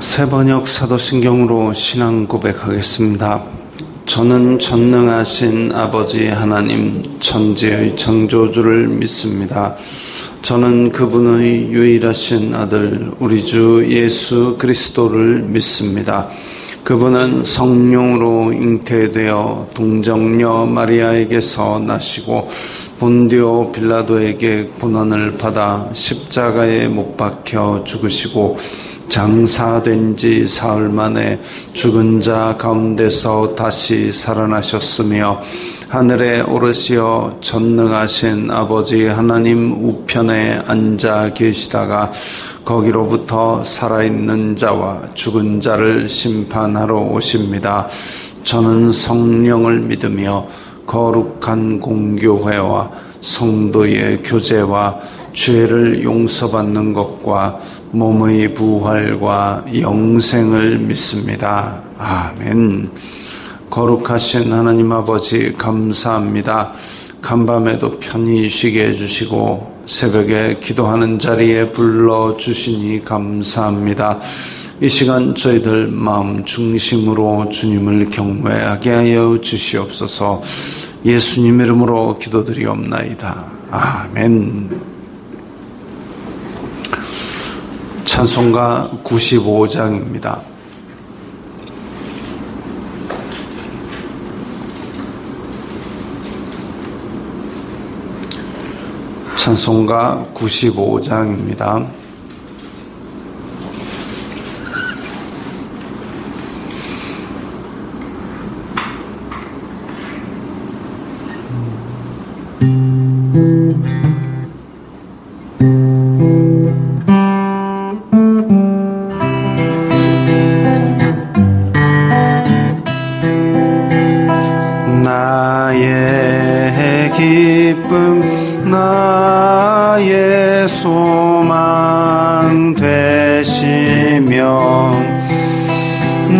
새번역 사도신경으로 신앙 고백하겠습니다. 저는 전능하신 아버지 하나님 천지의 창조주를 믿습니다. 저는 그분의 유일하신 아들 우리 주 예수 그리스도를 믿습니다. 그분은 성령으로 잉태되어 동정녀 마리아에게서 나시고 본디오 빌라도에게 고난을 받아 십자가에 못 박혀 죽으시고 장사된 지 사흘 만에 죽은 자 가운데서 다시 살아나셨으며 하늘에 오르시어 전능하신 아버지 하나님 우편에 앉아 계시다가 거기로부터 살아있는 자와 죽은 자를 심판하러 오십니다. 저는 성령을 믿으며 거룩한 공교회와 성도의 교제와 죄를 용서받는 것과 몸의 부활과 영생을 믿습니다. 아멘. 거룩하신 하나님 아버지 감사합니다. 간밤에도 편히 쉬게 해주시고 새벽에 기도하는 자리에 불러주시니 감사합니다. 이 시간 저희들 마음 중심으로 주님을 경외하게 하여 주시옵소서. 예수님 이름으로 기도드리옵나이다. 아멘. 찬송가 95장입니다. 찬송가 95장입니다. 나의 기쁨 나의 소망 되시며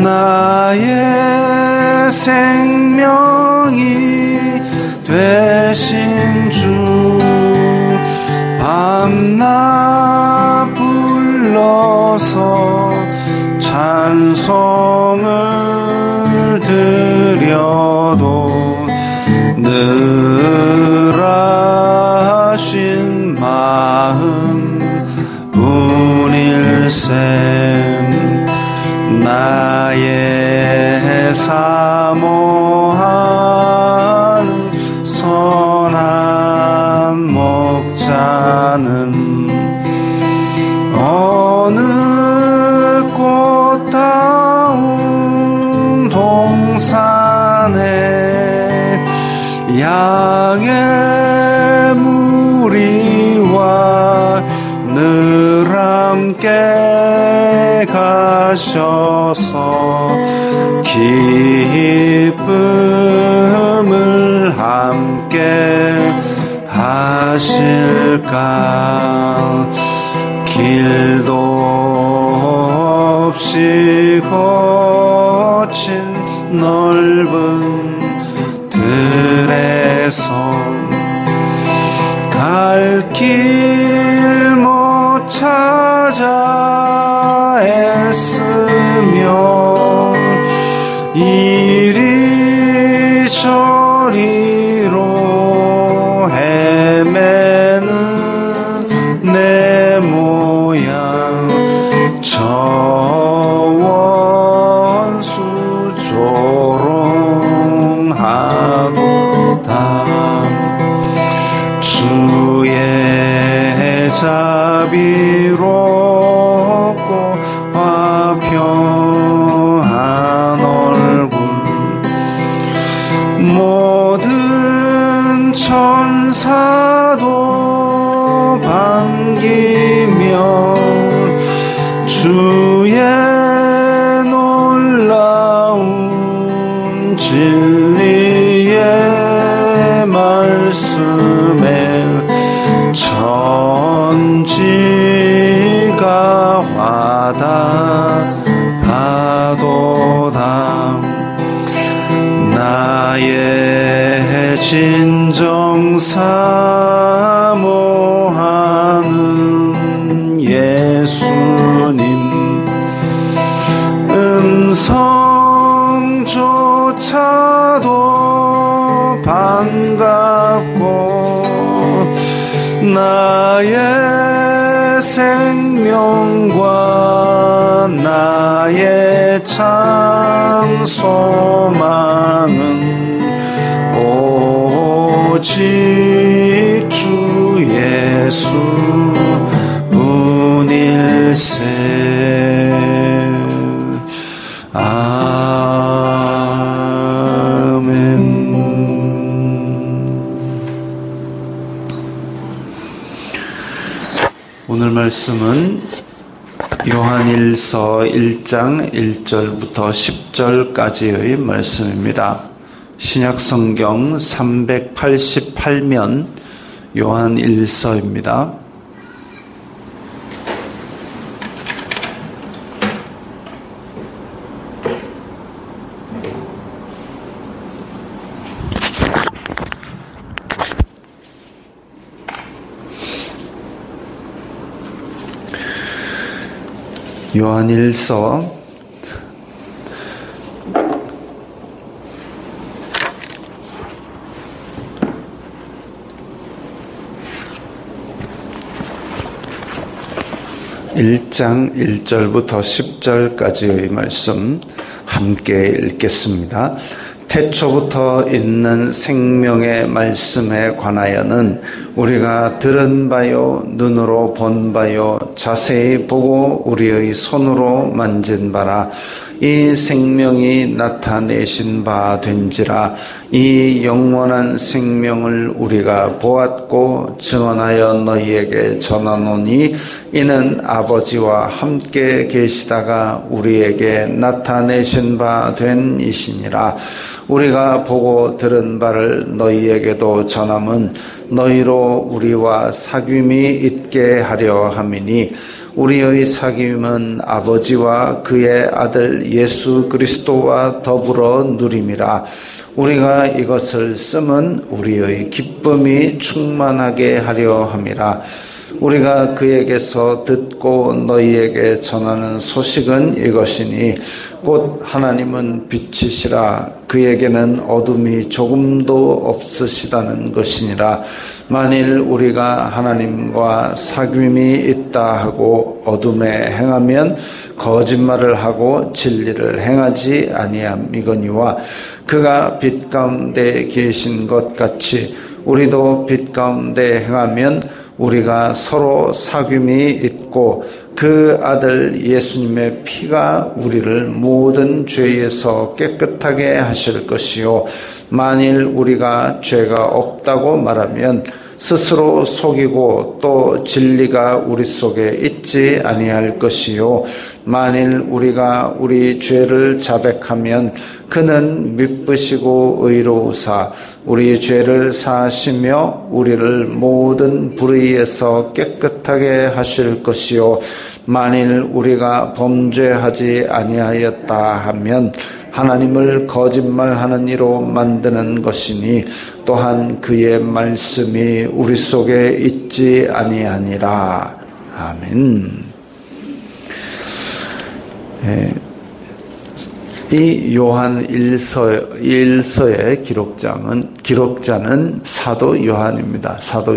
나의 생명이 되신 주 밤낮 불러서 찬송을 드려도 늘 하신 마음 뿐일셈. 나의 사모하는 선한 목자는 어느 꽃다운 동산에 양의 무리와 늘 함께 가셔서 기쁨을 함께 하실까. 길도 없이 거친 넓은 들에서 갈 길 못 찾아 애쓰며 이리저리로 헤매는 내 모양 저 원수 조롱하도다. 주의 자비롭고 화평한 얼굴 모든 천사도 반기며 주의 놀라운 진리의 말씀에 천지가 화답하도다. 나의 진정 사모하는 예수님 나의 생명과 나의 참 소망은 오직 주 예수 뿐일세. 오늘 말씀은 요한일서 1장 1절부터 10절까지의 말씀입니다. 신약성경 388면 요한일서입니다. 요한일서 1장 1절부터 10절까지의 말씀 함께 읽겠습니다. 태초부터 있는 생명의 말씀에 관하여는 우리가 들은 바요 눈으로 본 바요 자세히 보고 우리의 손으로 만진 바라. 이 생명이 나타내신 바 된지라. 이 영원한 생명을 우리가 보았고 증언하여 너희에게 전하노니 이는 아버지와 함께 계시다가 우리에게 나타내신 바 된 이시니라. 우리가 보고 들은 바를 너희에게도 전함은 너희로 우리와 사귐이 있게 하려 함이니 우리의 사귐은 아버지와 그의 아들 예수 그리스도와 더불어 누림이라. 우리가 이것을 쓰면 우리의 기쁨이 충만하게 하려 함이라. 우리가 그에게서 듣고 너희에게 전하는 소식은 이것이니 곧 하나님은 빛이시라. 그에게는 어둠이 조금도 없으시다는 것이니라. 만일 우리가 하나님과 사귐이 있다 하고 어둠에 행하면 거짓말을 하고 진리를 행하지 아니함이거니와 그가 빛 가운데 계신 것 같이 우리도 빛 가운데 행하면 우리가 서로 사귐이 있고 그 아들 예수님의 피가 우리를 모든 죄에서 깨끗하게 하실 것이요 만일 우리가 죄가 없다고 말하면 스스로 속이고 또 진리가 우리 속에 있지 아니할 것이요 만일 우리가 우리 죄를 자백하면 그는 미쁘시고 의로우사 우리 죄를 사하시며 우리를 모든 불의에서 깨끗하게 하실 것이요 만일 우리가 범죄하지 아니하였다 하면 하나님을 거짓말하는 이로 만드는 것이니 또한 그의 말씀이 우리 속에 있지 아니하니라. 아멘. 이 요한 일서의 기록자는 사도 요한입니다. 사도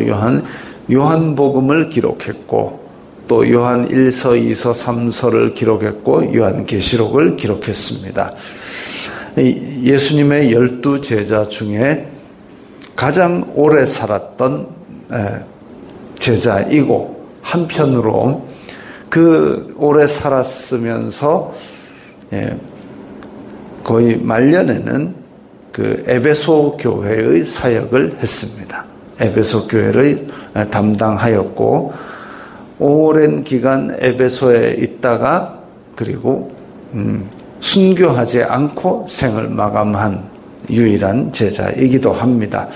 요한복음을 기록했고 또 요한 1서, 2서, 3서를 기록했고 요한계시록을 기록했습니다. 예수님의 12제자 중에 가장 오래 살았던 제자이고 한편으로 그 오래 살았으면서 거의 말년에는 그 에베소 교회의 사역을 했습니다. 에베소 교회를 담당하였고 오랜 기간 에베소에 있다가 그리고 순교하지 않고 생을 마감한 유일한 제자이기도 합니다.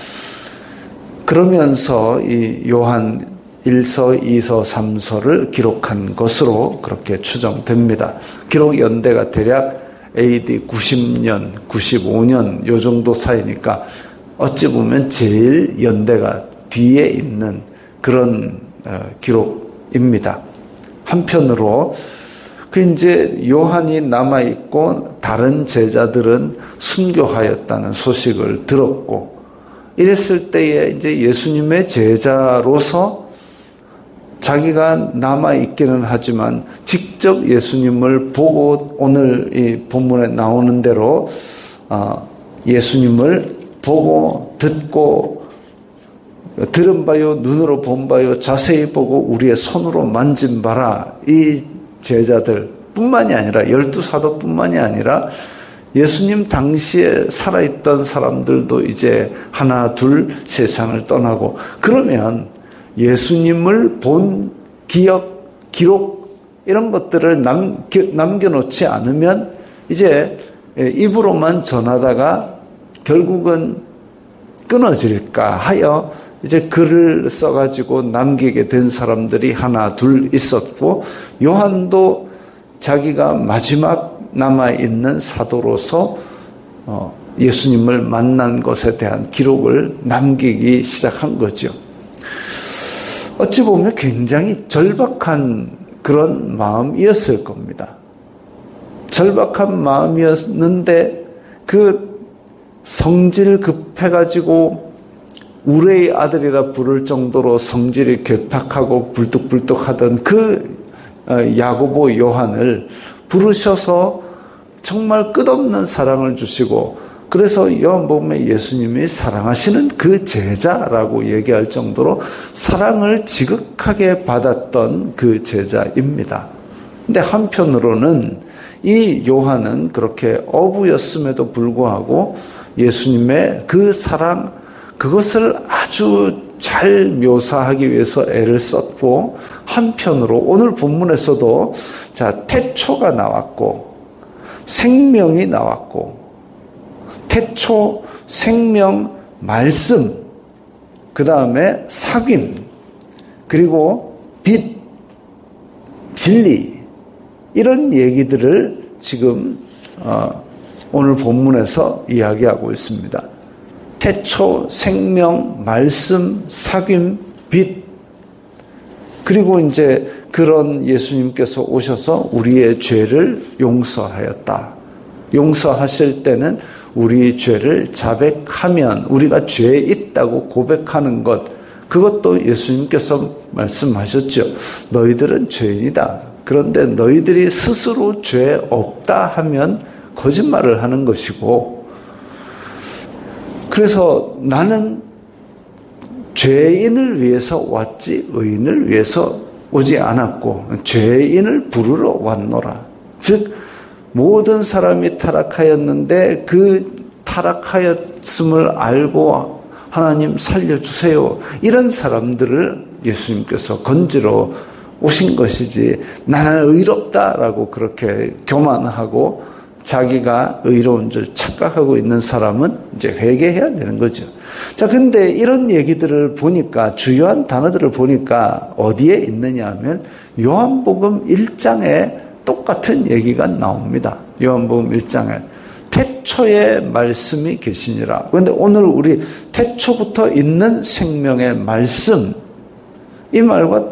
그러면서 이 요한 1서, 2서, 3서를 기록한 것으로 그렇게 추정됩니다. 기록 연대가 대략 AD 90년, 95년 요 정도 사이니까 어찌 보면 제일 연대가 뒤에 있는 그런 기록입니다. 한편으로 이제 요한이 남아있고 다른 제자들은 순교하였다는 소식을 들었고 이랬을 때에 이제 예수님의 제자로서 자기가 남아있기는 하지만 직접 예수님을 보고 오늘 이 본문에 나오는 대로 예수님을 보고 듣고 들은 바요 눈으로 본 바요 자세히 보고 우리의 손으로 만진 바라 이 제자들 뿐만이 아니라 12사도뿐만이 아니라 예수님 당시에 살아있던 사람들도 이제 하나 둘 세상을 떠나고 그러면 예수님을 본 기억, 기록 이런 것들을 남겨놓지 않으면 이제 입으로만 전하다가 결국은 끊어질까 하여 이제 글을 써가지고 남기게 된 사람들이 하나 둘 있었고 요한도 자기가 마지막 남아있는 사도로서 예수님을 만난 것에 대한 기록을 남기기 시작한 거죠. 어찌 보면 굉장히 절박한 그런 마음이었을 겁니다. 절박한 마음이었는데 그 성질 급해가지고 우레의 아들이라 부를 정도로 성질이 괴팍하고 불뚝불뚝하던 그 야고보 요한을 부르셔서 정말 끝없는 사랑을 주시고 그래서 요한복음에 예수님이 사랑하시는 그 제자라고 얘기할 정도로 사랑을 지극하게 받았던 그 제자입니다. 근데 한편으로는 이 요한은 그렇게 어부였음에도 불구하고 예수님의 그 사랑 그것을 아주 잘 묘사하기 위해서 애를 썼고 한편으로 오늘 본문에서도 자 태초가 나왔고 생명이 나왔고 태초, 생명, 말씀, 그 다음에 사귐, 그리고 빛, 진리 이런 얘기들을 지금 오늘 본문에서 이야기하고 있습니다. 태초, 생명, 말씀, 사귐, 빛 그리고 이제 그런 예수님께서 오셔서 우리의 죄를 용서하였다. 용서하실 때는 우리 죄를 자백하면 우리가 죄에 있다고 고백하는 것 그것도 예수님께서 말씀하셨죠. 너희들은 죄인이다. 그런데 너희들이 스스로 죄 없다 하면 거짓말을 하는 것이고 그래서 나는 죄인을 위해서 왔지 의인을 위해서 오지 않았고 죄인을 부르러 왔노라. 즉 모든 사람이 타락하였는데 그 타락하였음을 알고 하나님 살려주세요. 이런 사람들을 예수님께서 건지러 오신 것이지 나는 의롭다라고 그렇게 교만하고 자기가 의로운 줄 착각하고 있는 사람은 이제 회개해야 되는 거죠. 자, 근데 이런 얘기들을 보니까 주요한 단어들을 보니까 어디에 있느냐 하면 요한복음 1장에 똑같은 얘기가 나옵니다. 요한복음 1장에 태초에 말씀이 계시니라. 그런데 오늘 우리 태초부터 있는 생명의 말씀 이 말과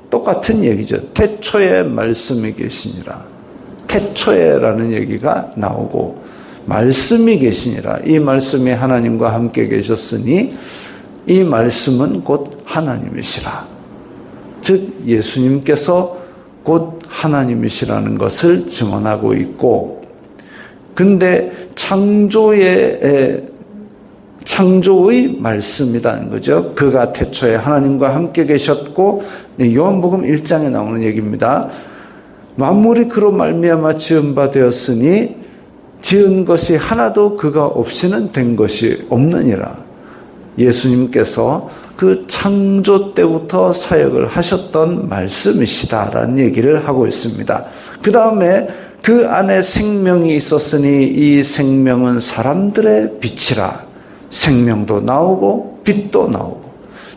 똑같은 얘기죠. 태초에 말씀이 계시니라. 태초에라는 얘기가 나오고 말씀이 계시니라. 이 말씀이 하나님과 함께 계셨으니 이 말씀은 곧 하나님이시라. 즉 예수님께서 곧 하나님이시라는 것을 증언하고 있고 근데 창조의 말씀이라는 거죠. 그가 태초에 하나님과 함께 계셨고 요한복음 1장에 나오는 얘기입니다. 만물이 그로 말미암아 지은 바 되었으니 지은 것이 하나도 그가 없이는 된 것이 없느니라. 예수님께서 그 창조 때부터 사역을 하셨던 말씀이시다라는 얘기를 하고 있습니다. 그 다음에 그 안에 생명이 있었으니 이 생명은 사람들의 빛이라. 생명도 나오고 빛도 나오고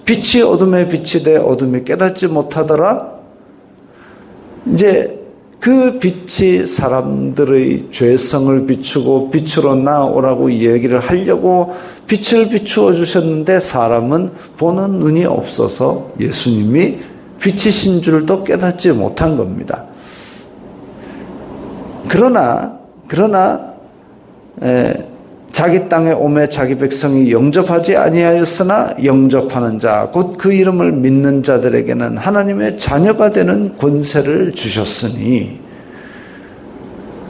빛이 어둠에 빛이 돼 어둠이 깨닫지 못하더라. 이제 그 빛이 사람들의 죄성을 비추고 빛으로 나오라고 얘기를 하려고 빛을 비추어 주셨는데 사람은 보는 눈이 없어서 예수님이 빛이신 줄도 깨닫지 못한 겁니다. 그러나 자기 땅에 오매 자기 백성이 영접하지 아니하였으나 영접하는 자 곧 그 이름을 믿는 자들에게는 하나님의 자녀가 되는 권세를 주셨으니,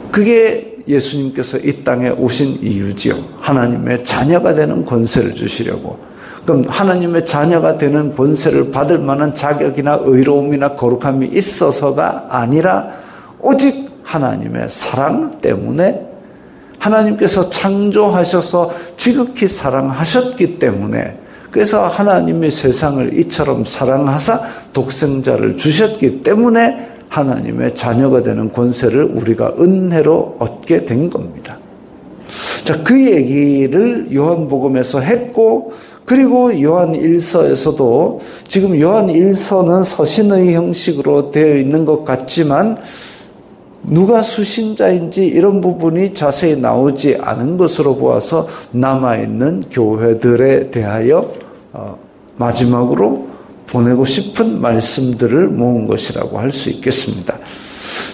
그게 예수님께서 이 땅에 오신 이유지요. 하나님의 자녀가 되는 권세를 주시려고. 그럼 하나님의 자녀가 되는 권세를 받을 만한 자격이나 의로움이나 거룩함이 있어서가 아니라 오직 하나님의 사랑 때문에, 하나님께서 창조하셔서 지극히 사랑하셨기 때문에, 그래서 하나님의 세상을 이처럼 사랑하사 독생자를 주셨기 때문에 하나님의 자녀가 되는 권세를 우리가 은혜로 얻게 된 겁니다. 자, 그 얘기를 요한복음에서 했고, 그리고 요한 1서에서도, 지금 요한 1서는 서신의 형식으로 되어 있는 것 같지만 누가 수신자인지 이런 부분이 자세히 나오지 않은 것으로 보아서 남아있는 교회들에 대하여 마지막으로 보내고 싶은 말씀들을 모은 것이라고 할 수 있겠습니다.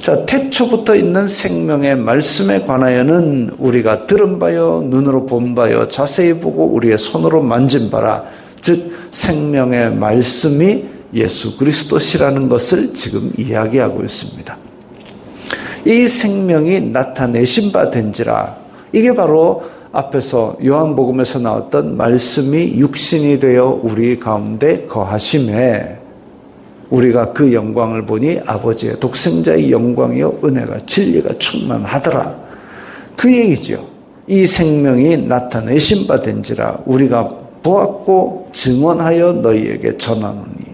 자, 태초부터 있는 생명의 말씀에 관하여는 우리가 들은 바요, 눈으로 본 바요, 자세히 보고 우리의 손으로 만진 바라. 즉 생명의 말씀이 예수 그리스도시라는 것을 지금 이야기하고 있습니다. 이 생명이 나타내신 바 된지라. 이게 바로 앞에서 요한복음에서 나왔던 말씀이 육신이 되어 우리 가운데 거하심에 우리가 그 영광을 보니 아버지의 독생자의 영광이요 은혜가 진리가 충만하더라. 그 얘기죠. 이 생명이 나타내신 바 된지라. 우리가 보았고 증언하여 너희에게 전하노니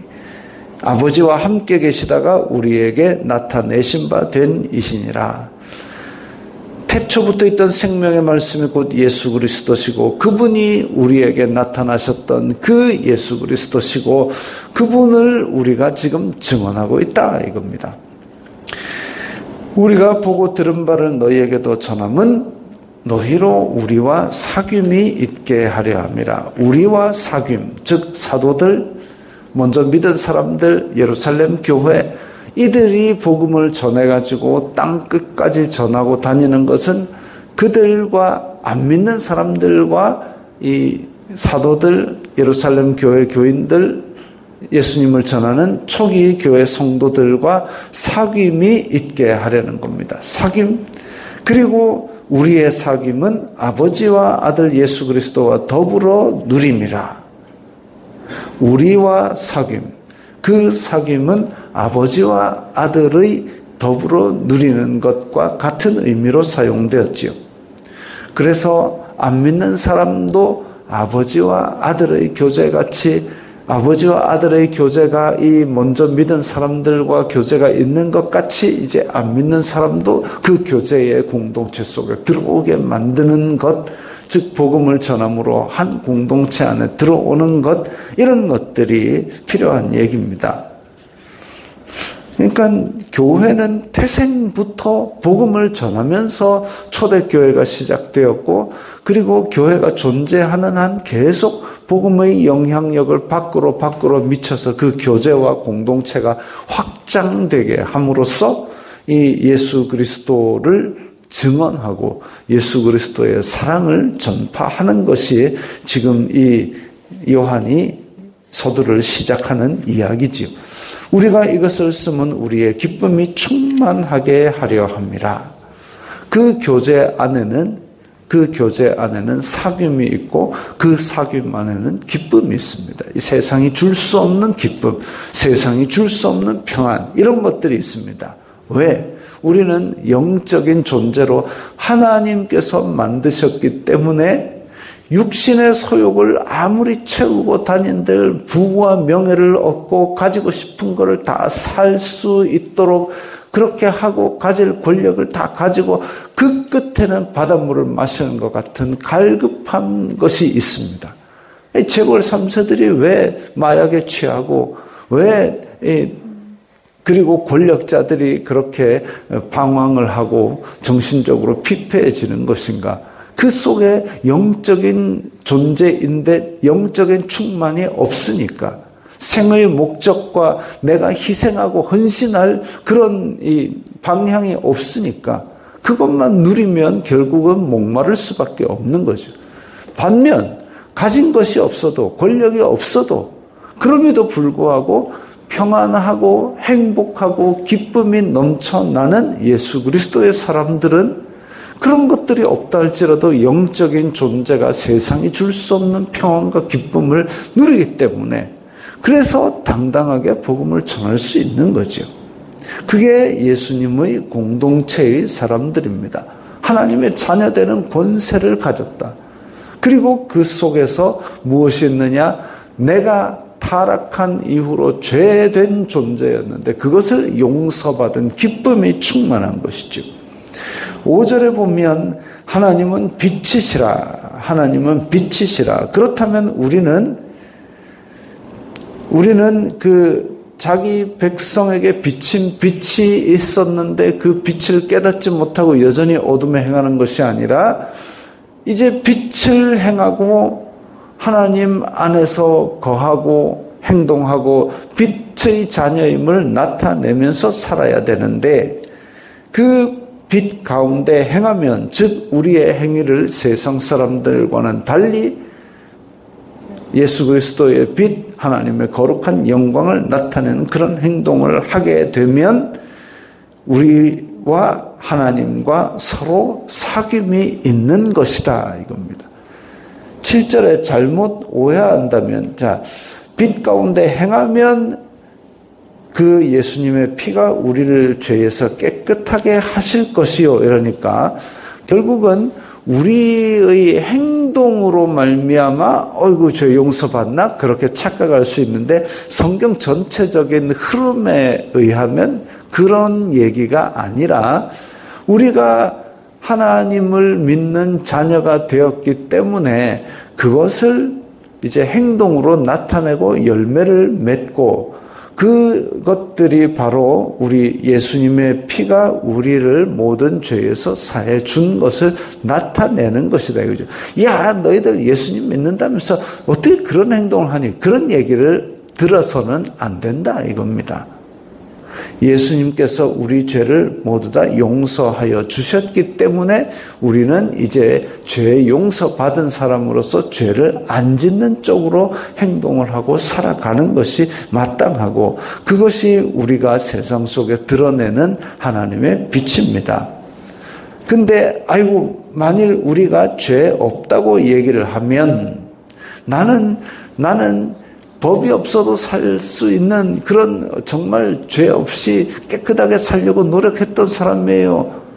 아버지와 함께 계시다가 우리에게 나타내신 바 된 이시니라. 태초부터 있던 생명의 말씀이 곧 예수 그리스도시고 그분이 우리에게 나타나셨던 그 예수 그리스도시고 그분을 우리가 지금 증언하고 있다 이겁니다. 우리가 보고 들은 바를 너희에게도 전함은 너희로 우리와 사귐이 있게 하려 함이라. 우리와 사귐, 즉 사도들, 먼저 믿은 사람들, 예루살렘 교회, 이들이 복음을 전해가지고 땅 끝까지 전하고 다니는 것은 그들과 안 믿는 사람들과 이 사도들, 예루살렘 교회 교인들, 예수님을 전하는 초기 교회 성도들과 사귐이 있게 하려는 겁니다. 사귐. 그리고 우리의 사귐은 아버지와 아들 예수 그리스도와 더불어 누림이라. 우리와 사귐. 그 사귐은 아버지와 아들의 더불어 누리는 것과 같은 의미로 사용되었지요. 그래서 안 믿는 사람도 아버지와 아들의 교제같이 아버지와 아들의 교제가 이 먼저 믿은 사람들과 교제가 있는 것 같이 이제 안 믿는 사람도 그 교제의 공동체 속에 들어오게 만드는 것, 즉 복음을 전함으로 한 공동체 안에 들어오는 것, 이런 것들이 필요한 얘기입니다. 그러니까 교회는 태생부터 복음을 전하면서 초대교회가 시작되었고, 그리고 교회가 존재하는 한 계속 복음의 영향력을 밖으로 미쳐서 그 교제와 공동체가 확장되게 함으로써 이 예수 그리스도를 증언하고 예수 그리스도의 사랑을 전파하는 것이 지금 이 요한이 서두를 시작하는 이야기지요. 우리가 이것을 쓰면 우리의 기쁨이 충만하게 하려 함이라. 그 교제 안에는 사귐이 있고 그 사귐 안에는 기쁨이 있습니다. 이 세상이 줄 수 없는 기쁨, 세상이 줄 수 없는 평안, 이런 것들이 있습니다. 왜? 우리는 영적인 존재로 하나님께서 만드셨기 때문에 육신의 소욕을 아무리 채우고 다닌들 부와 명예를 얻고 가지고 싶은 것을 다 살 수 있도록 그렇게 하고 가질 권력을 다 가지고 그 끝에는 바닷물을 마시는 것 같은 갈급한 것이 있습니다. 재벌 3세들이 왜 마약에 취하고 그리고 권력자들이 그렇게 방황을 하고 정신적으로 피폐해지는 것인가? 그 속에 영적인 존재인데 영적인 충만이 없으니까, 생의 목적과 내가 희생하고 헌신할 그런 이 방향이 없으니까 그것만 누리면 결국은 목마를 수밖에 없는 거죠. 반면 가진 것이 없어도 권력이 없어도 그럼에도 불구하고 평안하고 행복하고 기쁨이 넘쳐나는 예수 그리스도의 사람들은 그런 것들이 없다 할지라도 영적인 존재가 세상이 줄 수 없는 평안과 기쁨을 누리기 때문에 그래서 당당하게 복음을 전할 수 있는 거죠. 그게 예수님의 공동체의 사람들입니다. 하나님의 자녀되는 권세를 가졌다. 그리고 그 속에서 무엇이 있느냐? 내가 타락한 이후로 죄된 존재였는데 그것을 용서받은 기쁨이 충만한 것이죠. 5절에 보면 하나님은 빛이시라. 하나님은 빛이시라. 그렇다면 우리는 그 자기 백성에게 비친 빛이 있었는데 그 빛을 깨닫지 못하고 여전히 어둠에 행하는 것이 아니라 이제 빛을 행하고 하나님 안에서 거하고 행동하고 빛의 자녀임을 나타내면서 살아야 되는데 그 빛 가운데 행하면 즉 우리의 행위를 세상 사람들과는 달리 예수 그리스도의 빛 하나님의 거룩한 영광을 나타내는 그런 행동을 하게 되면 우리와 하나님과 서로 사귐이 있는 것이다 이겁니다. 7절에 잘못 오해한다면 빛 가운데 행하면 그 예수님의 피가 우리를 죄에서 깨끗하게 하실 것이요 이러니까 결국은 우리의 행동으로 말미암아 어이구 죄 용서받나 그렇게 착각할 수 있는데 성경 전체적인 흐름에 의하면 그런 얘기가 아니라 우리가 하나님을 믿는 자녀가 되었기 때문에 그것을 이제 행동으로 나타내고 열매를 맺고 그것들이 바로 우리 예수님의 피가 우리를 모든 죄에서 사해 준 것을 나타내는 것이다 이거죠. 야, 너희들 예수님 믿는다면서 어떻게 그런 행동을 하니? 그런 얘기를 들어서는 안 된다 이겁니다. 예수님께서 우리 죄를 모두 다 용서하여 주셨기 때문에 우리는 이제 죄 용서받은 사람으로서 죄를 안 짓는 쪽으로 행동을 하고 살아가는 것이 마땅하고 그것이 우리가 세상 속에 드러내는 하나님의 빛입니다. 근데 아이고 만일 우리가 죄 없다고 얘기를 하면 나는 법이 없어도 살 수 있는 그런 정말 죄 없이 깨끗하게 살려고 노력했던 사람이에요.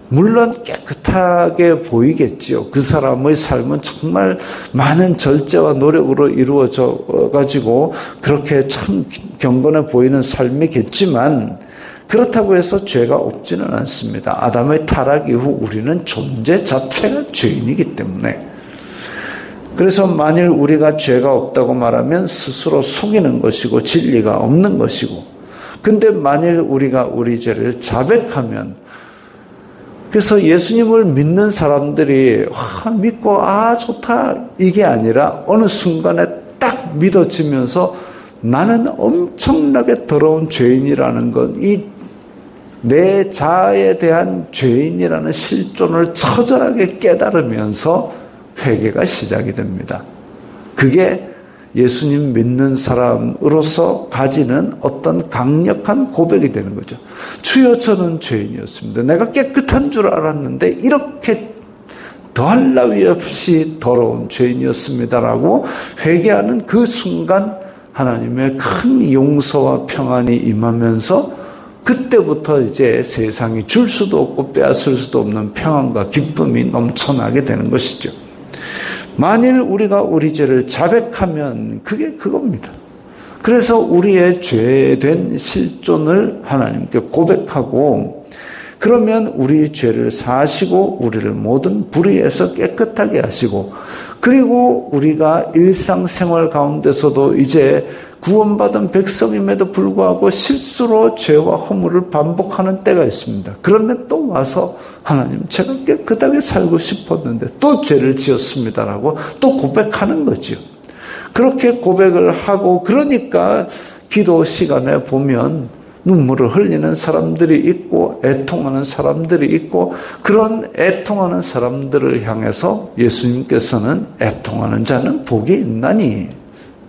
물론 깨끗하게 보이겠지요. 그 사람의 삶은 정말 많은 절제와 노력으로 이루어져 가지고 그렇게 참 경건해 보이는 삶이겠지만 그렇다고 해서 죄가 없지는 않습니다. 아담의 타락 이후 우리는 존재 자체가 죄인이기 때문에 그래서 만일 우리가 죄가 없다고 말하면 스스로 속이는 것이고 진리가 없는 것이고 근데 만일 우리가 우리 죄를 자백하면 그래서 예수님을 믿는 사람들이 믿고 좋다 이게 아니라 어느 순간에 딱 믿어지면서 나는 엄청나게 더러운 죄인이라는 것 이 내 자아에 대한 죄인이라는 실존을 처절하게 깨달으면서 회개가 시작이 됩니다. 그게 예수님 믿는 사람으로서 가지는 어떤 강력한 고백이 되는 거죠. 주여 저는 죄인이었습니다. 내가 깨끗한 줄 알았는데 이렇게 더할 나위 없이 더러운 죄인이었습니다라고 회개하는 그 순간 하나님의 큰 용서와 평안이 임하면서 그때부터 이제 세상이 줄 수도 없고 빼앗을 수도 없는 평안과 기쁨이 넘쳐나게 되는 것이죠. 만일 우리가 우리 죄를 자백하면 그게 그겁니다. 그래서 우리의 죄된 실존을 하나님께 고백하고 그러면 우리 죄를 사하시고 우리를 모든 불의에서 깨끗하게 하시고 그리고 우리가 일상생활 가운데서도 이제 구원받은 백성임에도 불구하고 실수로 죄와 허물을 반복하는 때가 있습니다. 그러면 또 와서 하나님 제가 깨끗하게 살고 싶었는데 또 죄를 지었습니다라고 또 고백하는 거죠. 그렇게 고백을 하고 그러니까 기도 시간에 보면 눈물을 흘리는 사람들이 있고 애통하는 사람들이 있고 그런 애통하는 사람들을 향해서 예수님께서는 애통하는 자는 복이 있나니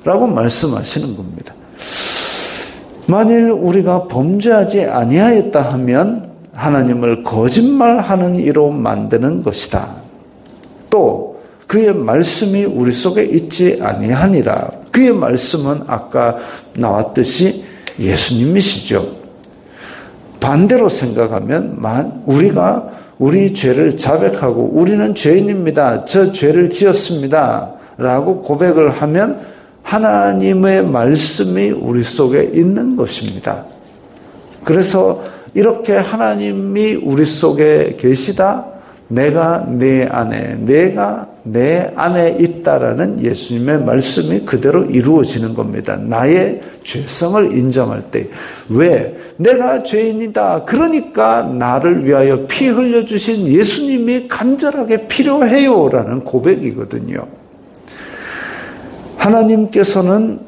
라고 말씀하시는 겁니다. 만일 우리가 범죄하지 아니하였다 하면 하나님을 거짓말하는 이로 만드는 것이다. 또 그의 말씀이 우리 속에 있지 아니하니라. 그의 말씀은 아까 나왔듯이 예수님이시죠. 반대로 생각하면 우리가 우리 죄를 자백하고 우리는 죄인입니다. 저 죄를 지었습니다. 라고 고백을 하면 하나님의 말씀이 우리 속에 있는 것입니다. 그래서 이렇게 하나님이 우리 속에 계시다. 내가 내 안에, 내가 내 안에 있다라는 예수님의 말씀이 그대로 이루어지는 겁니다. 나의 죄성을 인정할 때. 왜? 내가 죄인이다. 그러니까 나를 위하여 피 흘려주신 예수님이 간절하게 필요해요. 라는 고백이거든요. 하나님께서는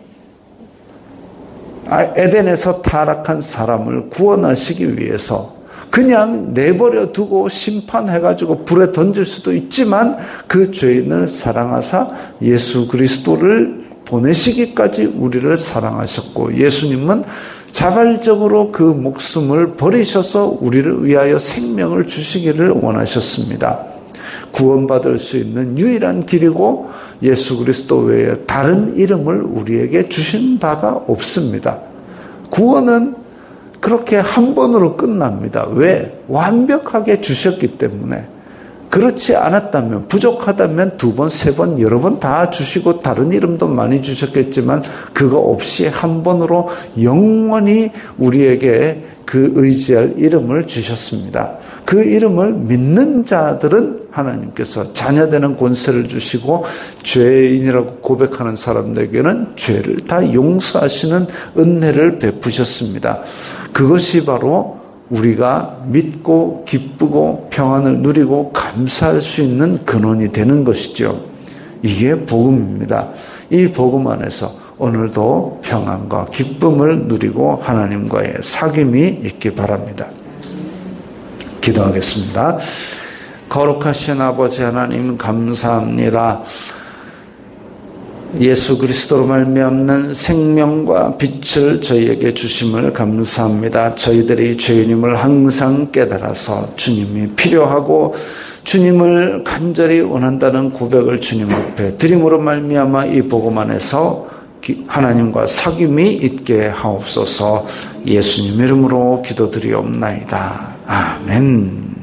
에덴에서 타락한 사람을 구원하시기 위해서 그냥 내버려 두고 심판해가지고 불에 던질 수도 있지만 그 죄인을 사랑하사 예수 그리스도를 보내시기까지 우리를 사랑하셨고 예수님은 자발적으로 그 목숨을 버리셔서 우리를 위하여 생명을 주시기를 원하셨습니다. 구원받을 수 있는 유일한 길이고 예수 그리스도 외에 다른 이름을 우리에게 주신 바가 없습니다. 구원은 그렇게 한 번으로 끝납니다. 왜? 완벽하게 주셨기 때문에. 그렇지 않았다면, 부족하다면 두 번, 세 번, 여러 번 다 주시고 다른 이름도 많이 주셨겠지만 그거 없이 한 번으로 영원히 우리에게 그 의지할 이름을 주셨습니다. 그 이름을 믿는 자들은 하나님께서 자녀되는 권세를 주시고 죄인이라고 고백하는 사람들에게는 죄를 다 용서하시는 은혜를 베푸셨습니다. 그것이 바로 우리가 믿고 기쁘고 평안을 누리고 감사할 수 있는 근원이 되는 것이죠. 이게 복음입니다. 이 복음 안에서 오늘도 평안과 기쁨을 누리고 하나님과의 사귐이 있기 바랍니다. 기도하겠습니다. 거룩하신 아버지 하나님 감사합니다. 예수 그리스도로 말미암는 생명과 빛을 저희에게 주심을 감사합니다. 저희들이 죄인임을 항상 깨달아서 주님이 필요하고 주님을 간절히 원한다는 고백을 주님 앞에 드림으로 말미암아 이 복음 안에서 하나님과 사귐이 있게 하옵소서. 예수님 이름으로 기도드리옵나이다. 아멘.